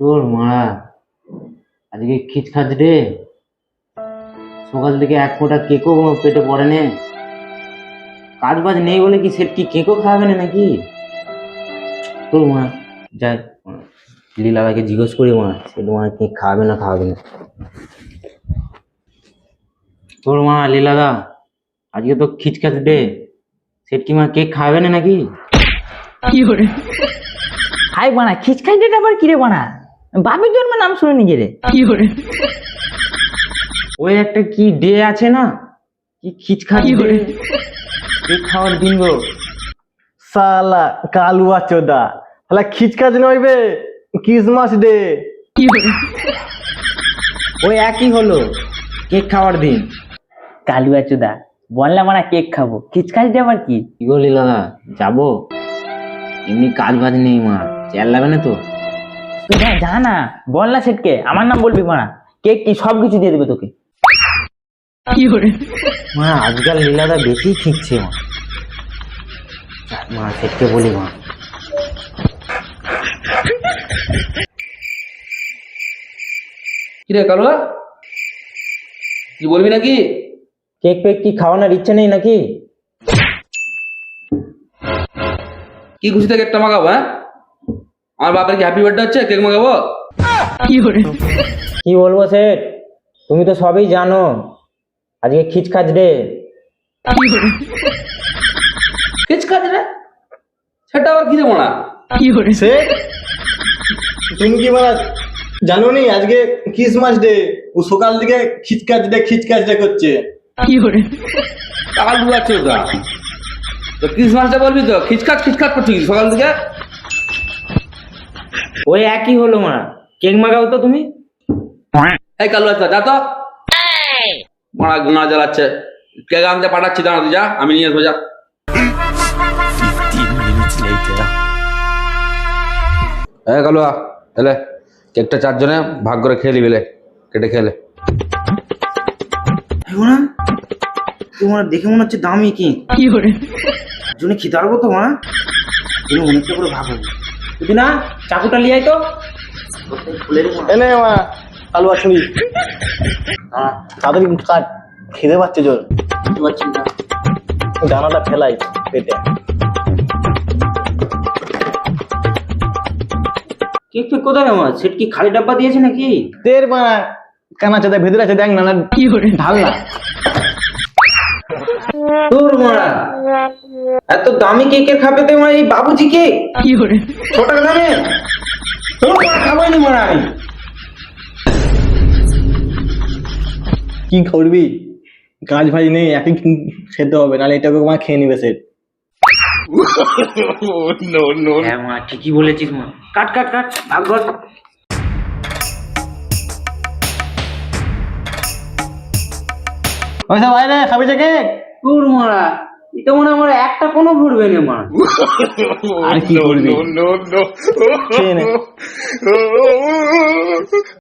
তোর মা আজকে খিচখাচ রে। সকাল থেকে এক ফোঁটা কেকও পেটে পড়ে নে। কাজ বাজ নেই বলে কি সে কি কেকও খাওয়াবে না নাকি? তোর মা যাই লীলাদাকে জিজ্ঞেস করি মা, সে তোমার কেক খাওয়াবে না খাওয়াবে না। তোর মা লীলাদা আজকে তো খিচখাচ ডে, সেট কি মা কেক খাওয়াবে না নাকি? হাই বানা খিচখাই ডেটা আবার কিরে বানা, বাবির জন্ম নাম শুনে নিজে রে। ওই একটা কি ডে আছে না, কি খিচখাচ ডে, কেক খাওয়ার দিন গো। সালা কালুয়া চোদা, শালা খিচখাচ নইবে ক্রিসমাস ডে। ওই একই হলো, কেক খাওয়ার দিন। কালুয়া চোদা বললাম বানা কেক খাবো, খিচখাই ডে আবার কি? কি গো লীলাদা যাবো? এমনি কাজ বাজ নেই মা, চেয়ার লাগবে না তো? তুই যা না, বল না সেটকে আমার নাম বলবি বানা, কেক কি সব কিছু দিয়ে দেবে তোকে। মা আজকাল লীলাদা বেশি খিঁচছে মা। মা সেটকে বলি মা। কিরে কালুয়া, কি বলবি নাকি? কেক পেক কি খাওয়ানোর ইচ্ছে নেই নাকি? কি খুশিতে কেকটা মাগাবো? হ্যাঁ, আমার বাপের কি হ্যাপি বার্থডে হচ্ছে, কেক মাগাবো? কি বলবো সেট, তুমি তো সবই জানো আজকে খিচখাচ ডে। খিচখাচ রে, সেটা আবার কি রে মোনা? সে তুমি কি বলা জানো নি আজকে ক্রিসমাস ডে? ও সকাল থেকে খিচখাচ ডে করছে। কালুয়া চোদা, তো ক্রিসমাসটা বলবি তো খিচখাচ খিচখাচ করছিস সকাল থেকে? ওই একই হলো মা, কেক মাগাও তো তুমি। এই কালুয়া চোদা যা তো, মারা গুনা জ্বালাচ্ছে। কেক আনতে পাঠাচ্ছি, দাঁড়া তুই যা, আমি নিয়ে আসবো যা। হ্যাঁ কালুয়া, এলে কেকটা চারজনে ভাগ করে খেয়ে নিবি, কেটে খেলে। না তোমার দেখে মনে হচ্ছে দামি কি জন্য খেতে পারবো তো মা, তুমি অনেকটা করে ভাগ হবে। যদি না চাকুটা লিয়ে আয় তো। এনে মা কালুয়া ছুরি, তাড়াতাড়ি কাট, খিদে পাচ্ছে জোর। দানাটা ফেলাই পেটে। কেক ফেক কোথায় আমার সেট কি খালি ডাব্বা দিয়েছে নাকি? তের মা কানা চোদা ভেতরে আছে, দেখ না না ঢাল না। তোর মারা এত দামি কেকের খাবে তো এই বাবুজি কেক ছোট দামে তোর মারা খাবাই নি মারা। আমি কি করবি, কাজ ভাজ নেই, একই খেতে হবে, নাহলে এটাকে মা খেয়ে নিবে সেট। হ্যাঁ মা ঠিকই বলেছিস মা, কাট কাট কাট ভাগ কর। ওইসব ভাই রে খাবি যে কেক? তোর মারা এটা মনে আমার একটা কোনো ভরবে না মা। আর কি করবি খেয়ে নে।